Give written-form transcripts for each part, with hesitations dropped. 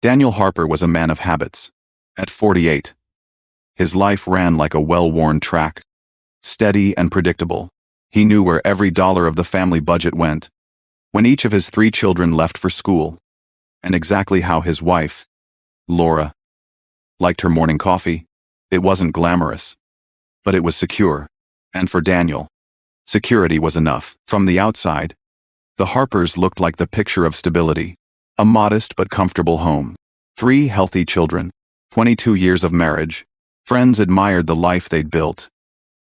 Daniel Harper was a man of habits. At 48, his life ran like a well-worn track, steady and predictable. He knew where every dollar of the family budget went, when each of his 3 children left for school, and exactly how his wife, Laura, liked her morning coffee. It wasn't glamorous, but it was secure. And for Daniel, security was enough. From the outside, the Harpers looked like the picture of stability. A modest but comfortable home. 3 healthy children. 22 years of marriage. Friends admired the life they'd built.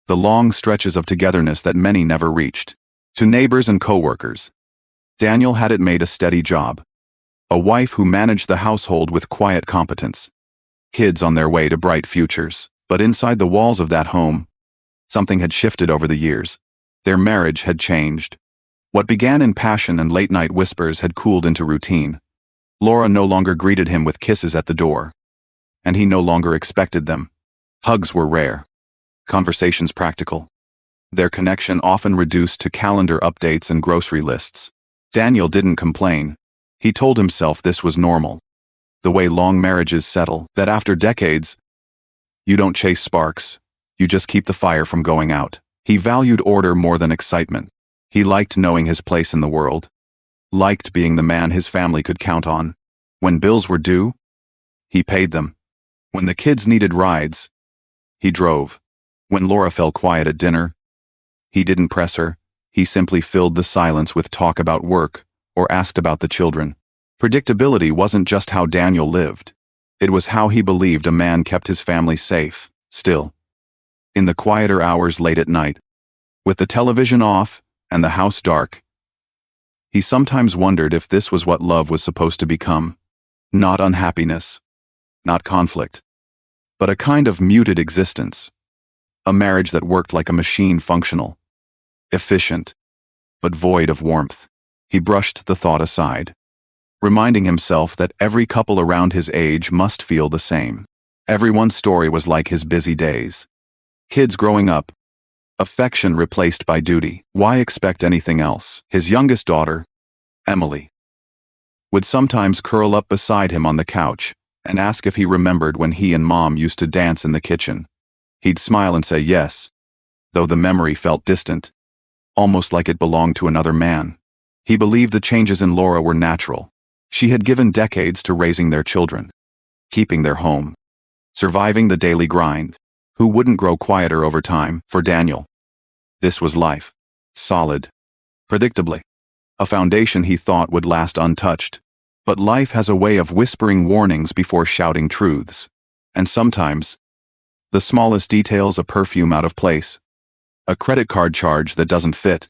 The long stretches of togetherness that many never reached. To neighbors and co-workers, Daniel had it made a steady job. A wife who managed the household with quiet competence. Kids on their way to bright futures. But inside the walls of that home, something had shifted over the years. Their marriage had changed. What began in passion and late-night whispers had cooled into routine. Laura no longer greeted him with kisses at the door, and he no longer expected them. Hugs were rare. Conversations practical. Their connection often reduced to calendar updates and grocery lists. Daniel didn't complain. He told himself this was normal. The way long marriages settle, that after decades, you don't chase sparks, you just keep the fire from going out. He valued order more than excitement. He liked knowing his place in the world. Liked being the man his family could count on. When bills were due, he paid them. When the kids needed rides, he drove. When Laura fell quiet at dinner, he didn't press her. He simply filled the silence with talk about work or asked about the children. Predictability wasn't just how Daniel lived. It was how he believed a man kept his family safe. Still, in the quieter hours late at night, with the television off and the house dark, he sometimes wondered if this was what love was supposed to become. Not unhappiness, not conflict, but a kind of muted existence. A marriage that worked like a machine, functional, efficient, but void of warmth. He brushed the thought aside, reminding himself that every couple around his age must feel the same. Everyone's story was like his busy days. Kids growing up, affection replaced by duty. Why expect anything else? His youngest daughter, Emily, would sometimes curl up beside him on the couch and ask if he remembered when he and Mom used to dance in the kitchen. He'd smile and say yes, though the memory felt distant, almost like it belonged to another man. He believed the changes in Laura were natural. She had given decades to raising their children, keeping their home, surviving the daily grind. Who wouldn't grow quieter over time? For Daniel, this was life. Solid. Predictably. A foundation he thought would last untouched. But life has a way of whispering warnings before shouting truths. And sometimes, the smallest details, a perfume out of place, a credit card charge that doesn't fit,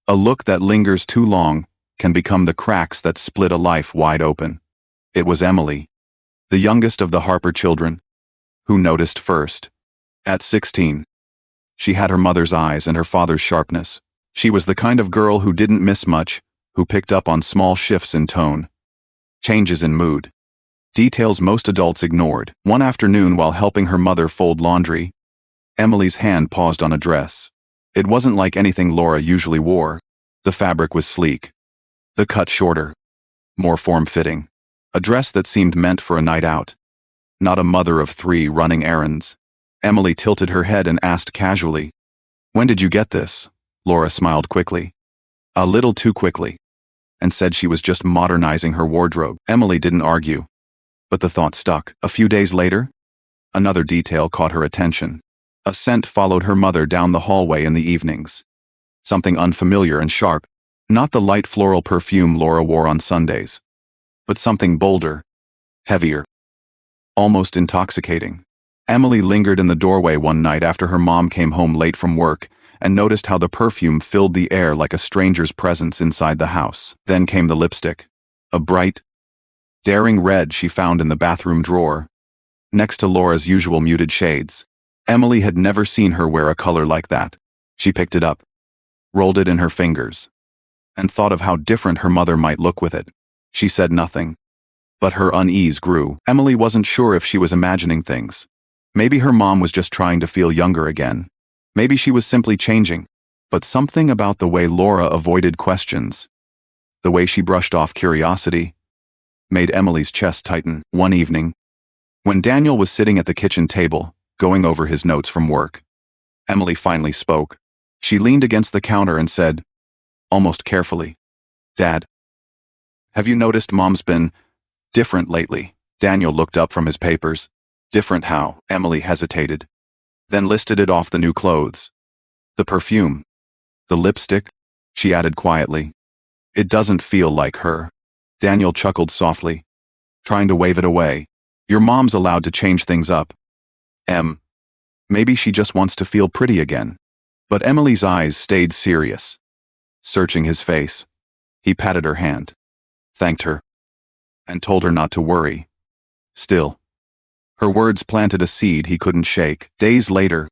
a look that lingers too long, can become the cracks that split a life wide open. It was Emily, the youngest of the Harper children, who noticed first. At 16, she had her mother's eyes and her father's sharpness. She was the kind of girl who didn't miss much, who picked up on small shifts in tone, changes in mood, details most adults ignored. One afternoon while helping her mother fold laundry, Emily's hand paused on a dress. It wasn't like anything Laura usually wore. The fabric was sleek, the cut shorter, more form-fitting. A dress that seemed meant for a night out, not a mother of 3 running errands. Emily tilted her head and asked casually, "When did you get this?" Laura smiled quickly, a little too quickly, and said she was just modernizing her wardrobe. Emily didn't argue, but the thought stuck. A few days later, another detail caught her attention. A scent followed her mother down the hallway in the evenings. Something unfamiliar and sharp. Not the light floral perfume Laura wore on Sundays, but something bolder, heavier, almost intoxicating. Emily lingered in the doorway one night after her mom came home late from work and noticed how the perfume filled the air like a stranger's presence inside the house. Then came the lipstick, a bright, daring red she found in the bathroom drawer, next to Laura's usual muted shades. Emily had never seen her wear a color like that. She picked it up, rolled it in her fingers, and thought of how different her mother might look with it. She said nothing, but her unease grew. Emily wasn't sure if she was imagining things. Maybe her mom was just trying to feel younger again. Maybe she was simply changing. But something about the way Laura avoided questions, the way she brushed off curiosity, made Emily's chest tighten. One evening, when Daniel was sitting at the kitchen table, going over his notes from work, Emily finally spoke. She leaned against the counter and said, almost carefully, "Dad, have you noticed Mom's been different lately?" Daniel looked up from his papers. Different how? Emily hesitated, then listed it off: the new clothes, the perfume, the lipstick. She added quietly, "It doesn't feel like her." Daniel chuckled softly, trying to wave it away. "Your mom's allowed to change things up. Maybe she just wants to feel pretty again." But Emily's eyes stayed serious. Searching his face, he patted her hand, thanked her, and told her not to worry. Still, her words planted a seed he couldn't shake. Days later,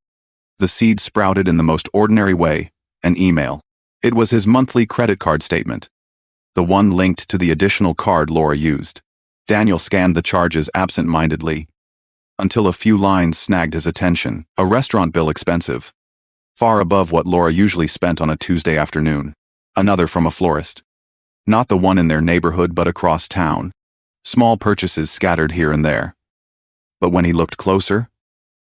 the seed sprouted in the most ordinary way: an email. It was his monthly credit card statement, the one linked to the additional card Laura used. Daniel scanned the charges absent-mindedly, until a few lines snagged his attention. A restaurant bill expensive, far above what Laura usually spent on a Tuesday afternoon. Another from a florist. Not the one in their neighborhood but across town. Small purchases scattered here and there. But when he looked closer,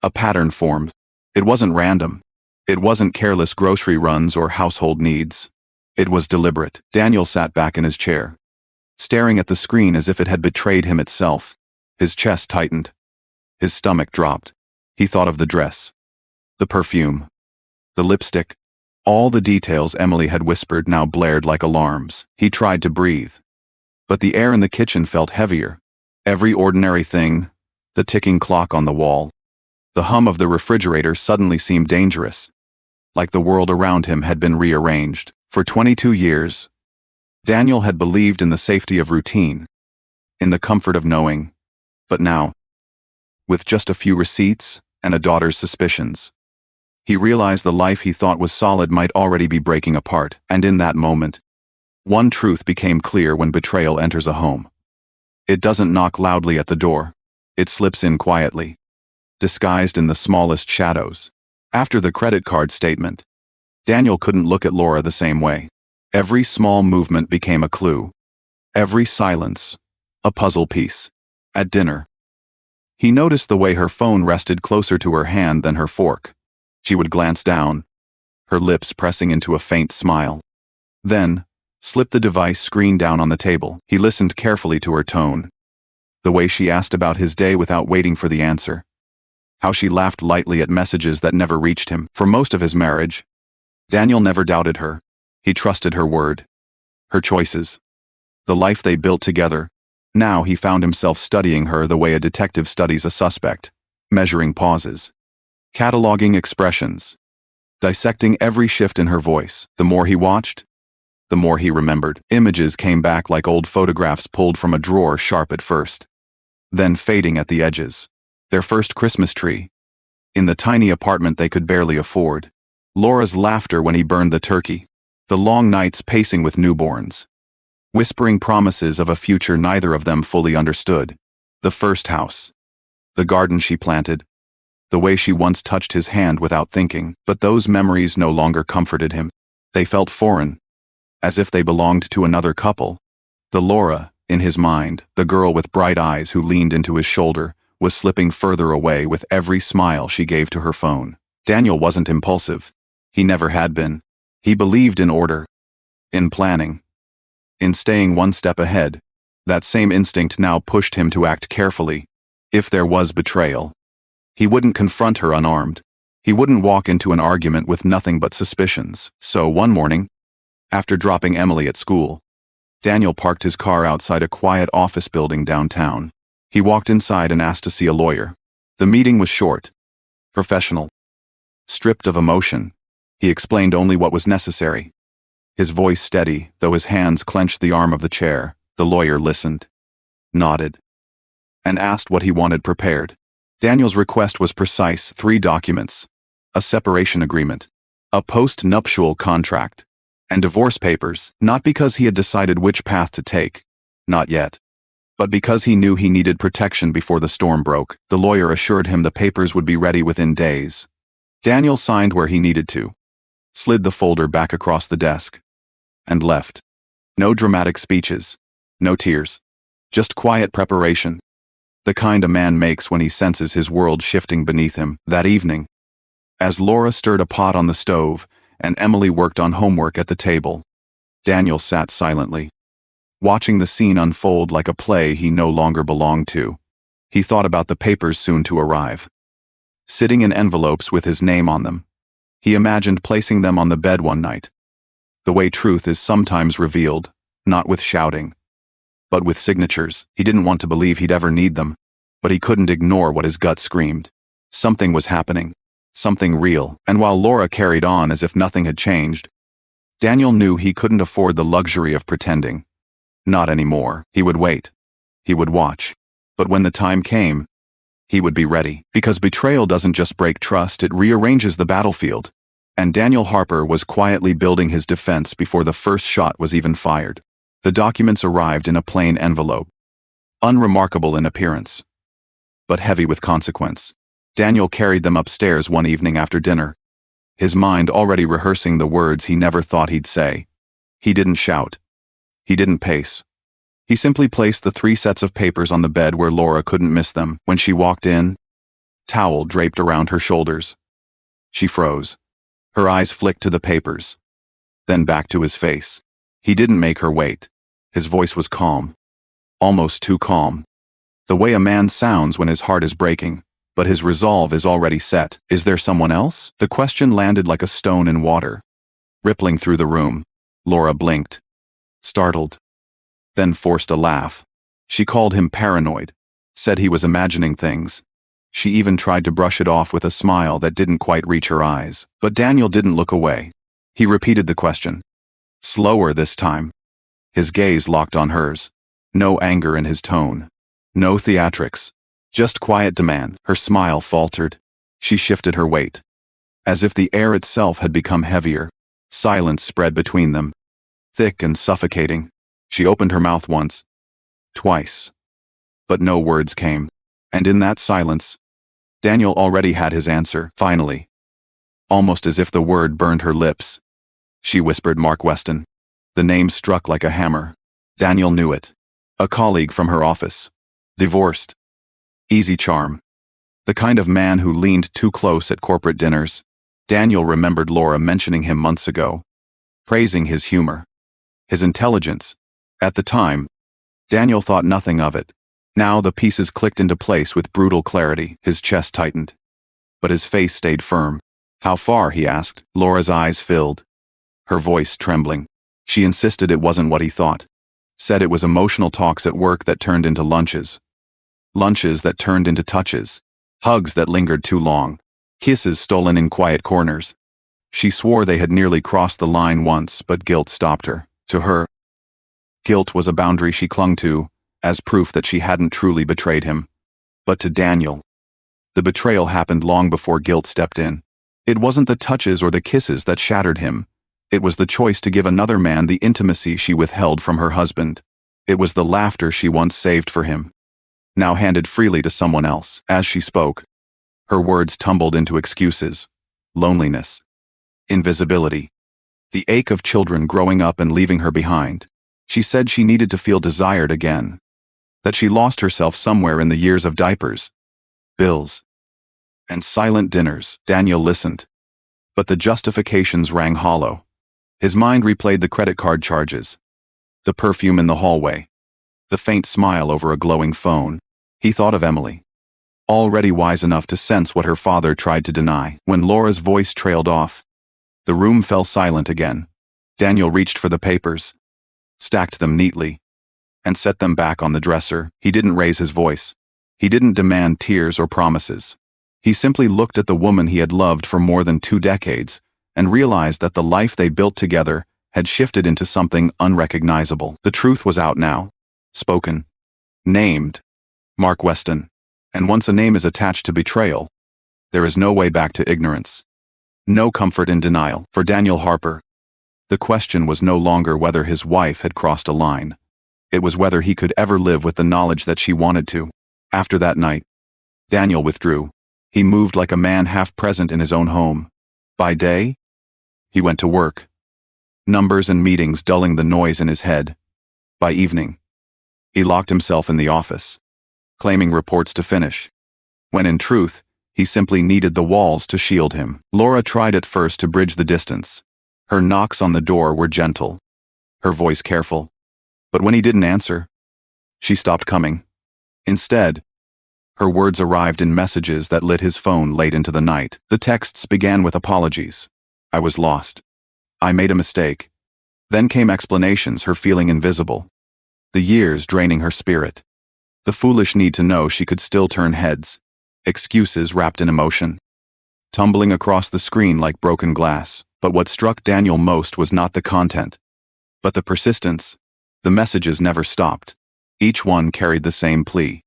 a pattern formed. It wasn't random. It wasn't careless grocery runs or household needs. It was deliberate. Daniel sat back in his chair, staring at the screen as if it had betrayed him itself. His chest tightened. His stomach dropped. He thought of the dress, the perfume, the lipstick. All the details Emily had whispered now blared like alarms. He tried to breathe, but the air in the kitchen felt heavier. Every ordinary thing, the ticking clock on the wall, the hum of the refrigerator suddenly seemed dangerous, like the world around him had been rearranged. For 22 years, Daniel had believed in the safety of routine, in the comfort of knowing. But now, with just a few receipts and a daughter's suspicions, he realized the life he thought was solid might already be breaking apart. And in that moment, one truth became clear: when betrayal enters a home, it doesn't knock loudly at the door. It slips in quietly, disguised in the smallest shadows. After the credit card statement, Daniel couldn't look at Laura the same way. Every small movement became a clue. Every silence, a puzzle piece. At dinner, he noticed the way her phone rested closer to her hand than her fork. She would glance down, her lips pressing into a faint smile. Then, slip the device screen down on the table. He listened carefully to her tone, the way she asked about his day without waiting for the answer, how she laughed lightly at messages that never reached him. For most of his marriage, Daniel never doubted her. He trusted her word, her choices, the life they built together. Now he found himself studying her the way a detective studies a suspect, measuring pauses, cataloging expressions, dissecting every shift in her voice. The more he watched, the more he remembered. Images came back like old photographs pulled from a drawer, sharp at first, then fading at the edges. Their first Christmas tree, in the tiny apartment they could barely afford. Laura's laughter when he burned the turkey. The long nights pacing with newborns, whispering promises of a future neither of them fully understood. The first house, the garden she planted, the way she once touched his hand without thinking. But those memories no longer comforted him. They felt foreign, as if they belonged to another couple. The Laura, in his mind, the girl with bright eyes who leaned into his shoulder, was slipping further away with every smile she gave to her phone. Daniel wasn't impulsive. He never had been. He believed in order, in planning, in staying one step ahead. That same instinct now pushed him to act carefully. If there was betrayal, he wouldn't confront her unarmed. He wouldn't walk into an argument with nothing but suspicions. So one morning, after dropping Emily at school, Daniel parked his car outside a quiet office building downtown. He walked inside and asked to see a lawyer. The meeting was short, professional, stripped of emotion. He explained only what was necessary. His voice steady, though his hands clenched the arm of the chair. The lawyer listened, nodded, and asked what he wanted prepared. Daniel's request was precise: 3 documents, a separation agreement, a post-nuptial contract, and divorce papers. Not because he had decided which path to take, not yet, but because he knew he needed protection before the storm broke. The lawyer assured him the papers would be ready within days. Daniel signed where he needed to, slid the folder back across the desk, and left. No dramatic speeches, no tears, Just quiet preparation. The kind a man makes when he senses his world shifting beneath him. That evening, as Laura stirred a pot on the stove and Emily worked on homework at the table, Daniel sat silently, watching the scene unfold like a play he no longer belonged to. He thought about the papers soon to arrive, sitting in envelopes with his name on them. He imagined placing them on the bed one night, the way truth is sometimes revealed, not with shouting, but with signatures. He didn't want to believe he'd ever need them, but he couldn't ignore what his gut screamed. Something was happening, something real, and while Laura carried on as if nothing had changed, Daniel knew he couldn't afford the luxury of pretending. Not anymore. He would wait. He would watch. But when the time came, he would be ready. Because betrayal doesn't just break trust, it rearranges the battlefield. And Daniel Harper was quietly building his defense before the first shot was even fired. The documents arrived in a plain envelope, unremarkable in appearance, but heavy with consequence. Daniel carried them upstairs one evening after dinner, his mind already rehearsing the words he never thought he'd say. He didn't shout. He didn't pace. He simply placed the 3 sets of papers on the bed where Laura couldn't miss them. When she walked in, towel draped around her shoulders, she froze. Her eyes flicked to the papers, then back to his face. He didn't make her wait. His voice was calm, almost too calm. The way a man sounds when his heart is breaking, but his resolve is already set. Is there someone else? The question landed like a stone in water, rippling through the room. Laura blinked, startled, then forced a laugh. She called him paranoid, said he was imagining things. She even tried to brush it off with a smile that didn't quite reach her eyes. But Daniel didn't look away. He repeated the question, slower this time. His gaze locked on hers. No anger in his tone. No theatrics. Just quiet demand. Her smile faltered. She shifted her weight, as if the air itself had become heavier. Silence spread between them, thick and suffocating. She opened her mouth once, twice, but no words came. And in that silence, Daniel already had his answer. Finally, almost as if the word burned her lips, she whispered Mark Weston. The name struck like a hammer. Daniel knew it. A colleague from her office. Divorced. Easy charm. The kind of man who leaned too close at corporate dinners. Daniel remembered Laura mentioning him months ago, praising his humor, his intelligence. At the time, Daniel thought nothing of it. Now the pieces clicked into place with brutal clarity. His chest tightened, but his face stayed firm. How far? He asked. Laura's eyes filled, her voice trembling. She insisted it wasn't what he thought. Said it was emotional talks at work that turned into lunches. Lunches that turned into touches. Hugs that lingered too long. Kisses stolen in quiet corners. She swore they had nearly crossed the line once, but guilt stopped her. To her, guilt was a boundary she clung to, as proof that she hadn't truly betrayed him. But to Daniel, the betrayal happened long before guilt stepped in. It wasn't the touches or the kisses that shattered him. It was the choice to give another man the intimacy she withheld from her husband. It was the laughter she once saved for him, now handed freely to someone else. As she spoke, her words tumbled into excuses, loneliness, invisibility, the ache of children growing up and leaving her behind. She said she needed to feel desired again, that she lost herself somewhere in the years of diapers, bills, and silent dinners. Daniel listened, but the justifications rang hollow. His mind replayed the credit card charges, the perfume in the hallway, the faint smile over a glowing phone. He thought of Emily, already wise enough to sense what her father tried to deny. When Laura's voice trailed off, the room fell silent again. Daniel reached for the papers, stacked them neatly, and set them back on the dresser. He didn't raise his voice. He didn't demand tears or promises. He simply looked at the woman he had loved for more than 2 decades and realized that the life they built together had shifted into something unrecognizable. The truth was out now, spoken, named, Mark Weston. And once a name is attached to betrayal, there is no way back to ignorance. No comfort in denial. For Daniel Harper, the question was no longer whether his wife had crossed a line. It was whether he could ever live with the knowledge that she wanted to. After that night, Daniel withdrew. He moved like a man half present in his own home. By day, he went to work, numbers and meetings dulling the noise in his head. By evening, He locked himself in the office, claiming reports to finish, when in truth, he simply needed the walls to shield him. Laura tried at first to bridge the distance. Her knocks on the door were gentle, her voice careful. But when he didn't answer, she stopped coming. Instead, her words arrived in messages that lit his phone late into the night. The texts began with apologies. I was lost. I made a mistake. Then came explanations, her feeling invisible. The years draining her spirit. The foolish need to know she could still turn heads. Excuses wrapped in emotion, tumbling across the screen like broken glass. But what struck Daniel most was not the content, but the persistence. The messages never stopped. Each one carried the same plea.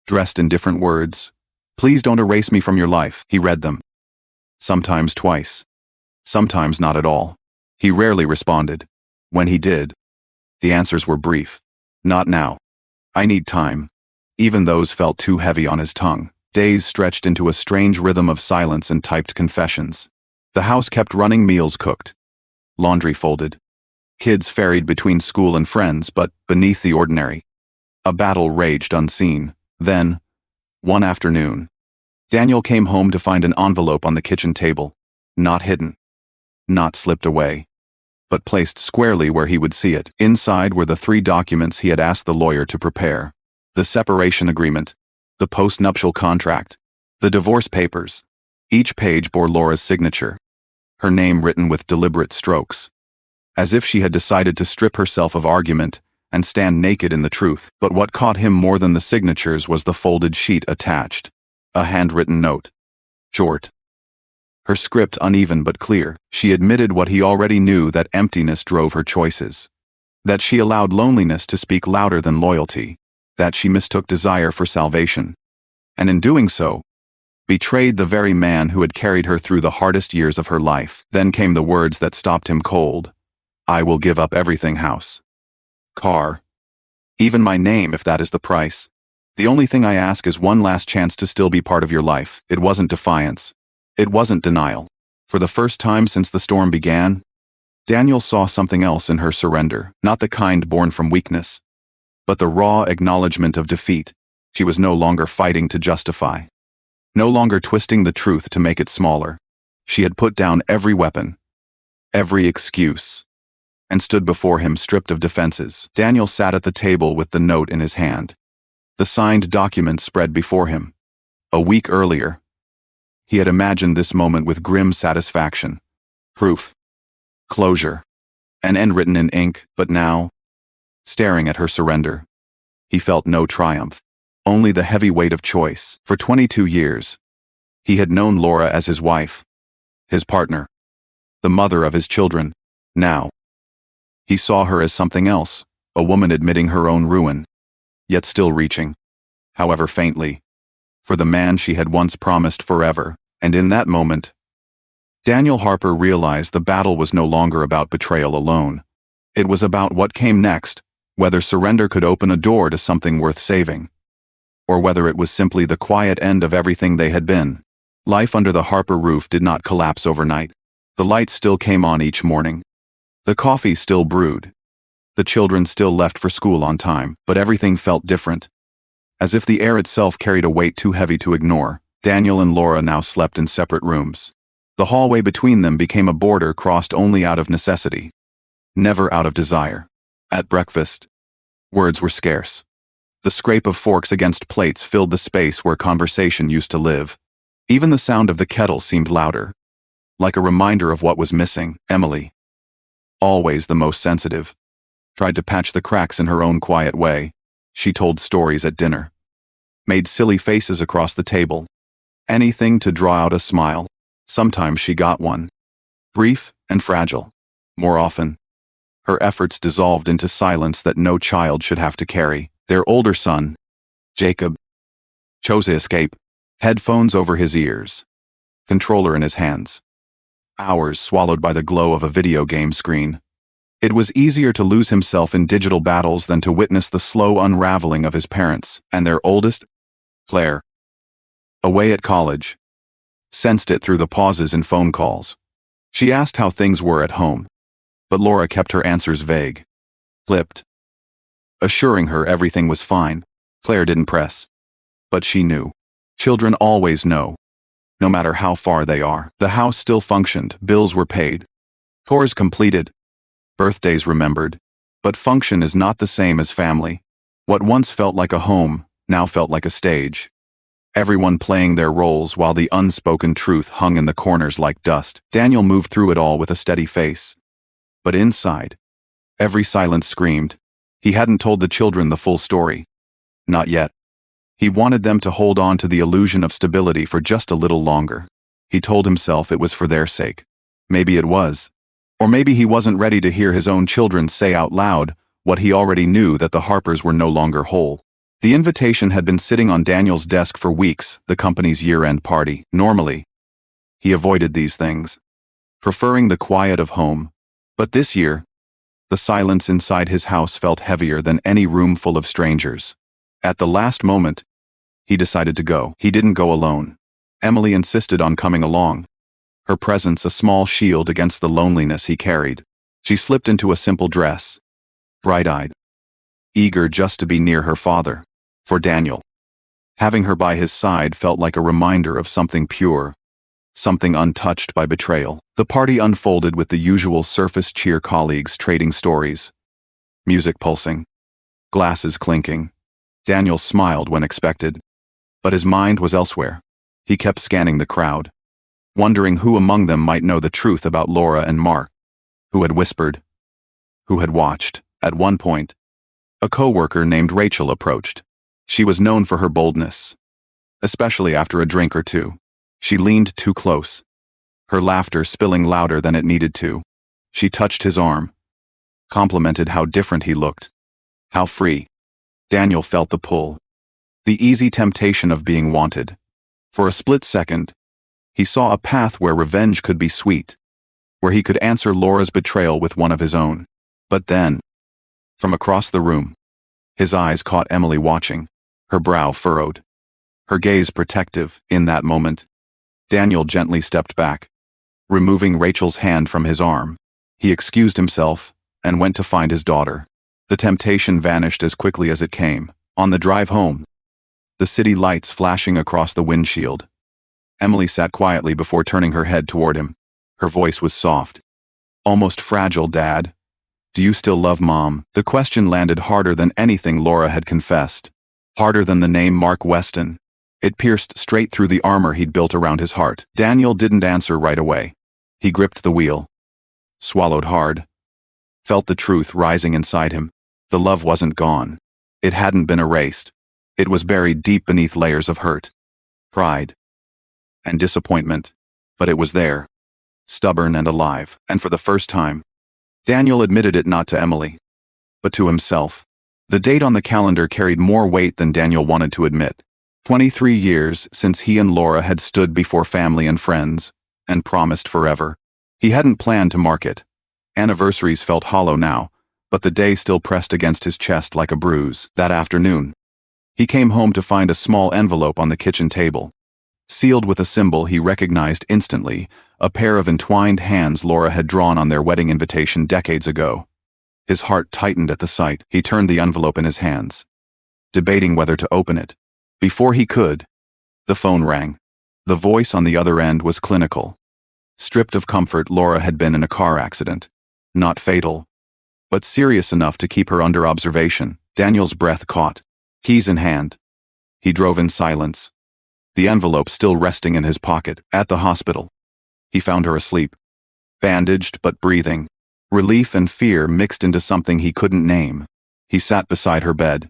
Dressed in different words. Please don't erase me from your life. He read them. Sometimes twice. Sometimes not at all. He rarely responded. When he did, the answers were brief. Not now. I need time. Even those felt too heavy on his tongue. Days stretched into a strange rhythm of silence and typed confessions. The house kept running, meals cooked, laundry folded. Kids ferried between school and friends, but beneath the ordinary, a battle raged unseen. Then, one afternoon, Daniel came home to find an envelope on the kitchen table, not hidden, not slipped away, but placed squarely where he would see it. Inside were the 3 documents he had asked the lawyer to prepare: the separation agreement, the post-nuptial contract, the divorce papers. Each page bore Laura's signature, her name written with deliberate strokes, as if she had decided to strip herself of argument and stand naked in the truth. But what caught him more than the signatures was the folded sheet attached, a handwritten note. Short, her script uneven but clear. She admitted what he already knew, that emptiness drove her choices, that she allowed loneliness to speak louder than loyalty, that she mistook desire for salvation, and in doing so, betrayed the very man who had carried her through the hardest years of her life. Then came the words that stopped him cold. I will give up everything: house, car, even my name if that is the price. The only thing I ask is one last chance to still be part of your life. It wasn't defiance. It wasn't denial. For the first time since the storm began, Daniel saw something else in her surrender, not the kind born from weakness, but the raw acknowledgement of defeat. She was no longer fighting to justify, no longer twisting the truth to make it smaller. She had put down every weapon, every excuse, and stood before him stripped of defenses. Daniel sat at the table with the note in his hand. The signed document spread before him. A week earlier, he had imagined this moment with grim satisfaction. Proof, closure, an end written in ink. But now, staring at her surrender, he felt no triumph, only the heavy weight of choice. For 22 years, he had known Laura as his wife, his partner, the mother of his children. Now, he saw her as something else, a woman admitting her own ruin, yet still reaching, however faintly, for the man she had once promised forever. And in that moment, Daniel Harper realized the battle was no longer about betrayal alone. It was about what came next, whether surrender could open a door to something worth saving, or whether it was simply the quiet end of everything they had been. Life under the Harper roof did not collapse overnight. The lights still came on each morning. The coffee still brewed. The children still left for school on time, but everything felt different. As if the air itself carried a weight too heavy to ignore. Daniel and Laura now slept in separate rooms. The hallway between them became a border crossed only out of necessity, never out of desire. At breakfast, words were scarce. The scrape of forks against plates filled the space where conversation used to live. Even the sound of the kettle seemed louder, like a reminder of what was missing. Emily, always the most sensitive, tried to patch the cracks in her own quiet way. She told stories at dinner, made silly faces across the table, anything to draw out a smile. Sometimes she got one, brief and fragile. More often, her efforts dissolved into silence that no child should have to carry. Their older son, Jacob, chose to escape, headphones over his ears, controller in his hands, hours swallowed by the glow of a video game screen. It was easier to lose himself in digital battles than to witness the slow unraveling of his parents. And their oldest, Claire, away at college, sensed it through the pauses in phone calls. She asked how things were at home, but Laura kept her answers vague, clipped, assuring her everything was fine. Claire didn't press. But she knew. Children always know. No matter how far they are. The house still functioned, bills were paid. Chores completed. Birthdays remembered. But function is not the same as family. What once felt like a home, now felt like a stage. Everyone playing their roles while the unspoken truth hung in the corners like dust. Daniel moved through it all with a steady face. But inside, every silence screamed. He hadn't told the children the full story. Not yet. He wanted them to hold on to the illusion of stability for just a little longer. He told himself it was for their sake. Maybe it was. Or maybe he wasn't ready to hear his own children say out loud what he already knew, that the Harpers were no longer whole. The invitation had been sitting on Daniel's desk for weeks, the company's year-end party. Normally, he avoided these things, preferring the quiet of home. But this year, the silence inside his house felt heavier than any room full of strangers. At the last moment, he decided to go. He didn't go alone. Emily insisted on coming along, her presence a small shield against the loneliness he carried. She slipped into a simple dress, bright-eyed, eager just to be near her father. For Daniel, having her by his side felt like a reminder of something pure, something untouched by betrayal. The party unfolded with the usual surface cheer, colleagues trading stories, music pulsing, glasses clinking. Daniel smiled when expected, but his mind was elsewhere. He kept scanning the crowd, wondering who among them might know the truth about Laura and Mark, who had whispered, who had watched. At one point, a co-worker named Rachel approached. She was known for her boldness, especially after a drink or two. She leaned too close, her laughter spilling louder than it needed to. She touched his arm, complimented how different he looked, how free. Daniel felt the pull, the easy temptation of being wanted. For a split second, he saw a path where revenge could be sweet, where he could answer Laura's betrayal with one of his own. But then, from across the room, his eyes caught Emily watching, her brow furrowed, her gaze protective. In that moment, Daniel gently stepped back, removing Rachel's hand from his arm. He excused himself and went to find his daughter. The temptation vanished as quickly as it came. On the drive home, the city lights flashing across the windshield, Emily sat quietly before turning her head toward him. Her voice was soft, almost fragile. "Dad, do you still love Mom?" The question landed harder than anything Laura had confessed, harder than the name Mark Weston. It pierced straight through the armor he'd built around his heart. Daniel didn't answer right away. He gripped the wheel, swallowed hard, felt the truth rising inside him. The love wasn't gone. It hadn't been erased. It was buried deep beneath layers of hurt, pride, and disappointment. But it was there, stubborn and alive. And for the first time, Daniel admitted it, not to Emily, but to himself. The date on the calendar carried more weight than Daniel wanted to admit. 23 years since he and Laura had stood before family and friends, and promised forever. He hadn't planned to mark it. Anniversaries felt hollow now, but the day still pressed against his chest like a bruise. That afternoon, he came home to find a small envelope on the kitchen table. Sealed with a symbol he recognized instantly, a pair of entwined hands Laura had drawn on their wedding invitation decades ago. His heart tightened at the sight. He turned the envelope in his hands, debating whether to open it. Before he could, the phone rang. The voice on the other end was clinical. Stripped of comfort, Laura had been in a car accident. Not fatal, but serious enough to keep her under observation. Daniel's breath caught. Keys in hand, he drove in silence, the envelope still resting in his pocket. At the hospital, he found her asleep, bandaged but breathing. Relief and fear mixed into something he couldn't name. He sat beside her bed,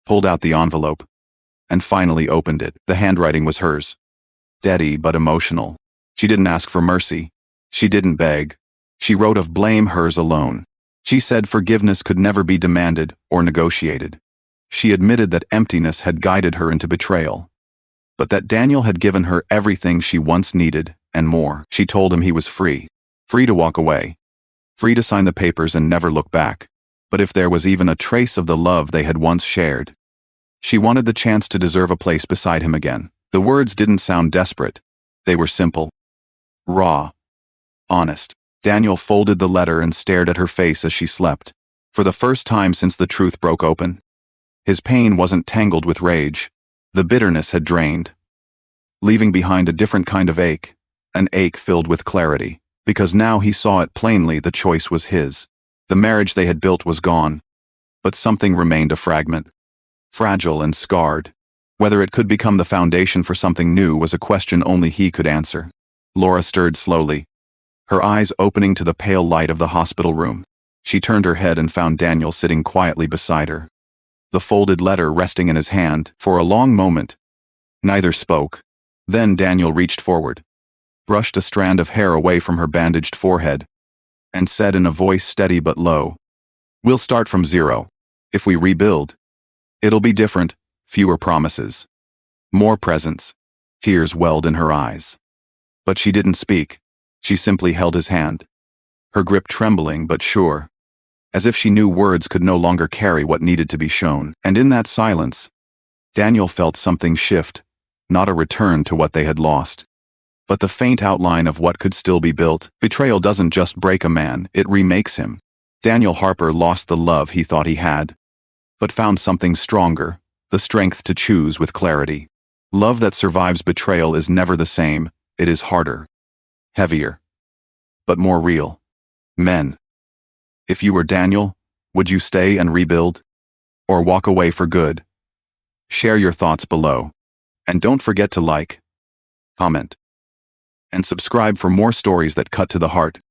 pulled out the envelope, and finally opened it. The handwriting was hers, steady but emotional. She didn't ask for mercy. She didn't beg. She wrote of blame, hers alone. She said forgiveness could never be demanded or negotiated. She admitted that emptiness had guided her into betrayal, but that Daniel had given her everything she once needed and more. She told him he was free, free to walk away, free to sign the papers and never look back. But if there was even a trace of the love they had once shared, she wanted the chance to deserve a place beside him again. The words didn't sound desperate. They were simple, raw, honest. Daniel folded the letter and stared at her face as she slept. For the first time since the truth broke open, his pain wasn't tangled with rage. The bitterness had drained, leaving behind a different kind of ache, an ache filled with clarity, because now he saw it plainly. The choice was his. The marriage they had built was gone, but something remained, a fragment, fragile and scarred. Whether it could become the foundation for something new was a question only he could answer. Laura stirred slowly, her eyes opening to the pale light of the hospital room. She turned her head and found Daniel sitting quietly beside her, the folded letter resting in his hand. For a long moment, neither spoke. Then Daniel reached forward, brushed a strand of hair away from her bandaged forehead, and said in a voice steady but low, "We'll start from zero. If we rebuild, it'll be different, fewer promises, more presence." Tears welled in her eyes. But she didn't speak. She simply held his hand, her grip trembling but sure, as if she knew words could no longer carry what needed to be shown. And in that silence, Daniel felt something shift, not a return to what they had lost, but the faint outline of what could still be built. Betrayal doesn't just break a man, it remakes him. Daniel Harper lost the love he thought he had, but found something stronger, the strength to choose with clarity. Love that survives betrayal is never the same. It is harder, heavier, but more real. Men, if you were Daniel, would you stay and rebuild, or walk away for good? Share your thoughts below, and don't forget to like, comment, and subscribe for more stories that cut to the heart.